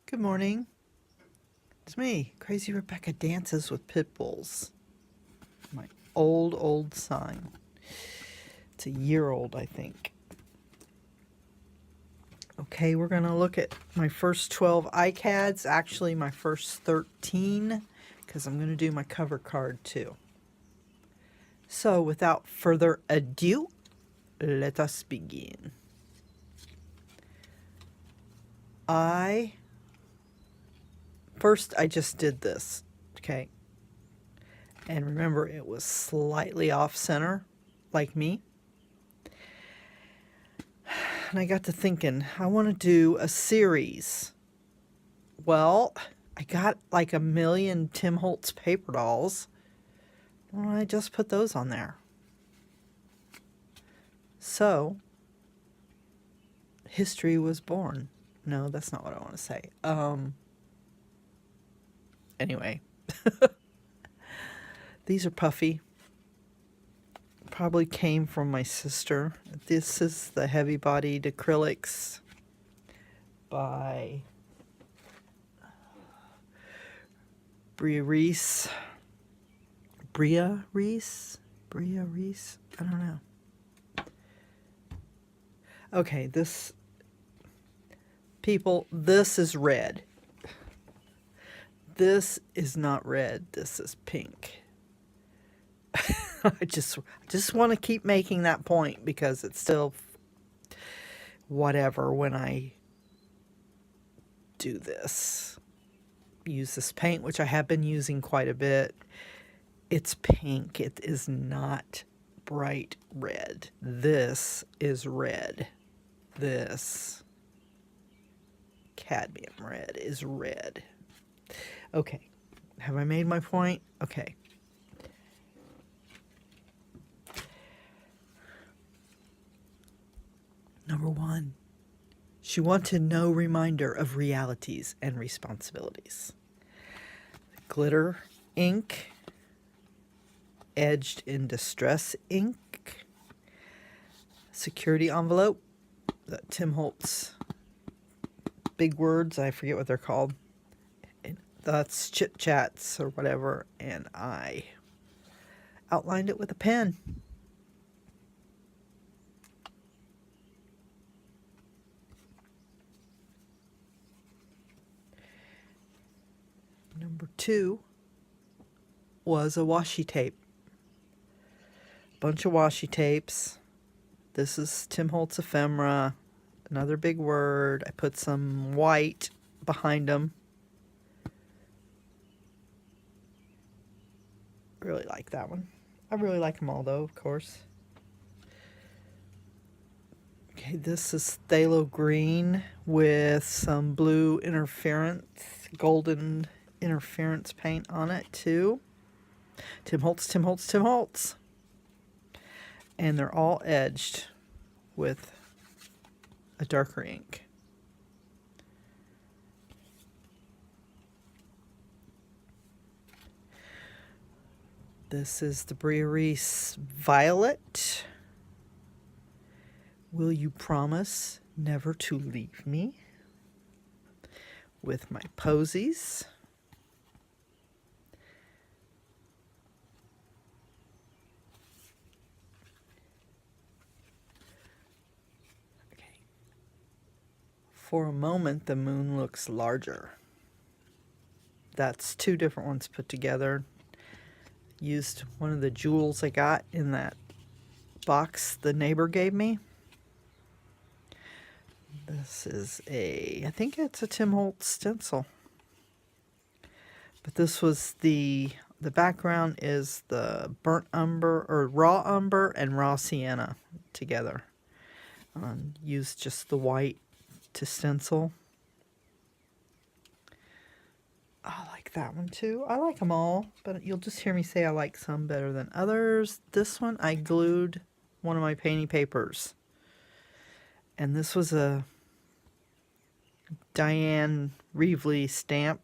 Good morning. It's me, Crazy Rebecca Dances with Pitbulls. My old sign. It's a year old, I think. Okay, we're going to look at my first 12 ICADs, actually my first 13, because I'm going to do my cover card too. So without further ado, let us begin. First I just did this, okay? And remember, it was slightly off center, like me. And I got to thinking, I want to do a series. Well, I got like a million Tim Holtz paper dolls. Why don't I just put those on there? So, history was born. No, that's not what I want to say. Anyway. These are puffy. Probably came from my sister. This is the heavy-bodied acrylics by Bria Reese. Bria Reese? I don't know. Okay, this is red. This is not red. This is pink. I just want to keep making that point because it's still whatever when I do this. Use this paint, which I have been using quite a bit. It's pink. It is not bright red. This is red. This cadmium red is red. Okay. Have I made my point? Okay. Number 1, she wanted no reminder of realities and responsibilities. Glitter ink, edged in distress ink, security envelope, the Tim Holtz big words, I forget what they're called. That's Chit Chats or whatever, and I outlined it with a pen. Number 2 was a washi tape. Bunch of washi tapes. This is Tim Holtz ephemera. Another big word. I put some white behind them. Really like that one. I really like them all though, of course. Okay, this is phthalo green with some blue interference, golden interference paint on it too. Tim Holtz, Tim Holtz, Tim Holtz. And they're all edged with a darker ink. This is the Bria Reese Violet. Will you promise never to leave me? With my posies. Okay. For a moment, the moon looks larger. That's 2 different ones put together. Used one of the jewels I got in that box the neighbor gave me. This is I think it's a Tim Holtz stencil. But this was the background is the burnt umber or raw umber and raw sienna together. Used just the white to stencil. I like that one too. I like them all, but you'll just hear me say I like some better than others. This one, I glued one of my painting papers. And this was a Diane Reevely stamp.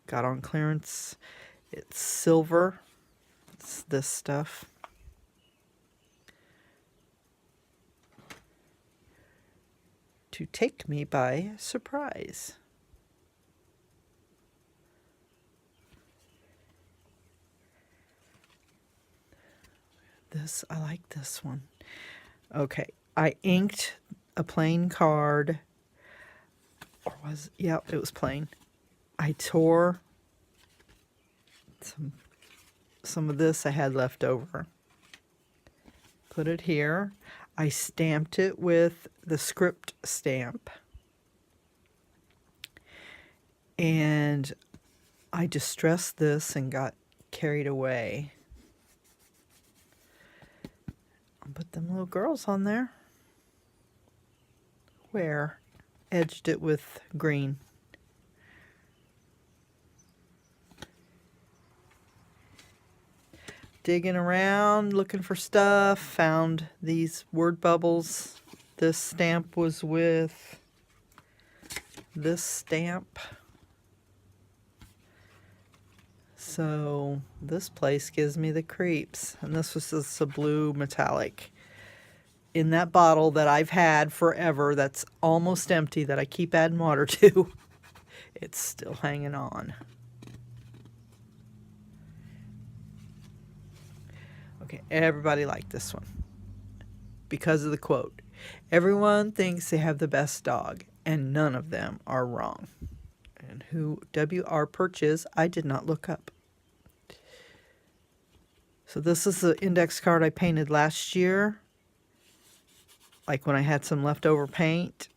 Got on clearance. It's silver. It's this stuff. To take me by surprise. I like this one. Okay, I inked a plain card. Or was, yeah, it was plain. I tore some of this I had left over. Put it here. I stamped it with the script stamp. And I distressed this and got carried away. I'll put them little girls on there. Where? Edged it with green. Digging around, looking for stuff, found these word bubbles. This stamp was with this stamp. So this place gives me the creeps. And this was just a blue metallic. In that bottle that I've had forever, that's almost empty, that I keep adding water to, it's still hanging on. Okay, everybody liked this one because of the quote. Everyone thinks they have the best dog, and none of them are wrong. And who W.R. Perch is, I did not look up. So this is the index card I painted last year. Like when I had some leftover paint,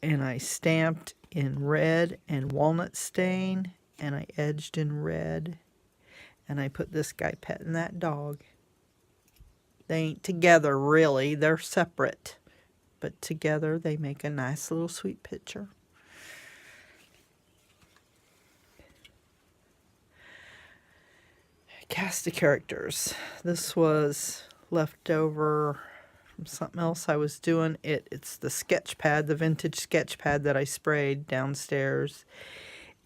and I stamped in red and walnut stain, and I edged in red, and I put this guy petting that dog. They ain't together really, they're separate, but together they make a nice little sweet picture. Cast of characters. This was left over from something else I was doing. It's the sketch pad, the vintage sketch pad that I sprayed downstairs.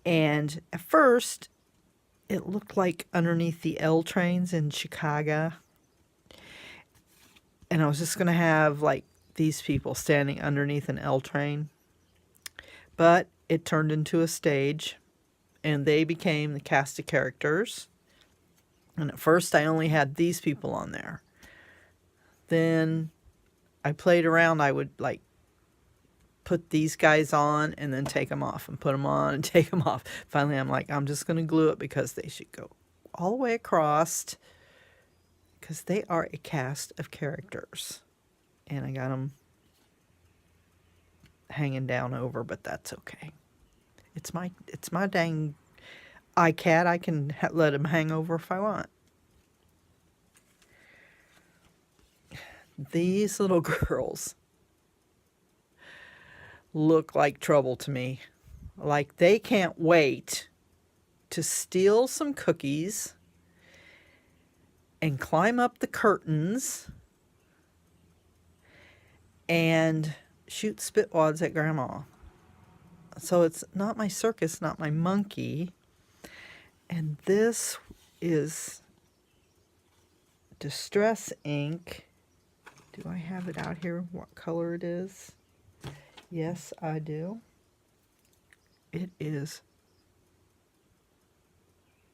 And at first, it looked like underneath the L trains in Chicago. And I was just going to have like these people standing underneath an L train. But it turned into a stage, and they became the cast of characters. And at first I only had these people on there. Then I played around. I would like put these guys on and then take them off and put them on and take them off. Finally I'm like, I'm just going to glue it because they should go all the way across, because they are a cast of characters. And I got them hanging down over, but that's okay. It's my dang ICAD. I can let them hang over if I want. These little girls look like trouble to me. Like they can't wait to steal some cookies and climb up the curtains and shoot spitwads at Grandma. So it's not my circus, not my monkey. And this is Distress ink. Do I have it out here, what color it is? Yes, I do. It is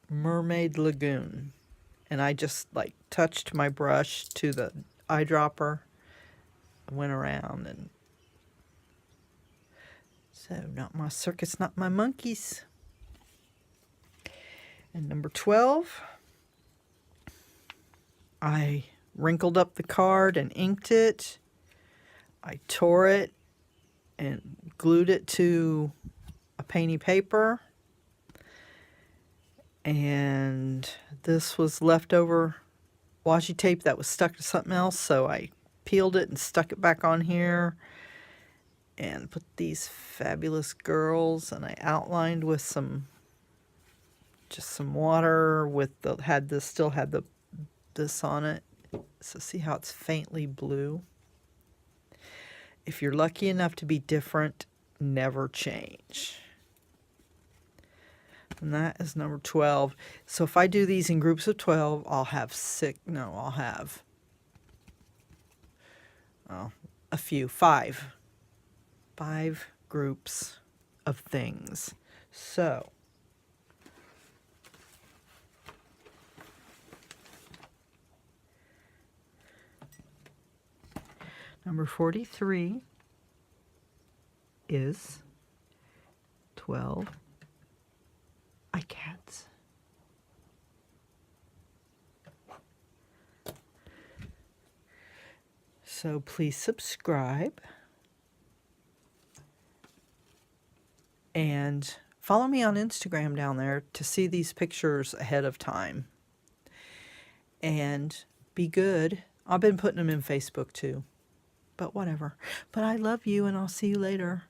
Mermaid Lagoon. And I just like touched my brush to the eyedropper, went around, and so not my circus, not my monkeys. And number 12, I wrinkled up the card and inked it. I tore it and glued it to a painty paper. And this was leftover washi tape that was stuck to something else, so I peeled it and stuck it back on here and put these fabulous girls, and I outlined with just some water with still had this on it. So see how it's faintly blue? If you're lucky enough to be different, never change. And that is number 12. So if I do these in groups of 12, I'll have a few, 5 groups of things. So Number 43 is 12 ICADs. So please subscribe and follow me on Instagram down there to see these pictures ahead of time. And be good. I've been putting them in Facebook too, but whatever. But I love you, and I'll see you later.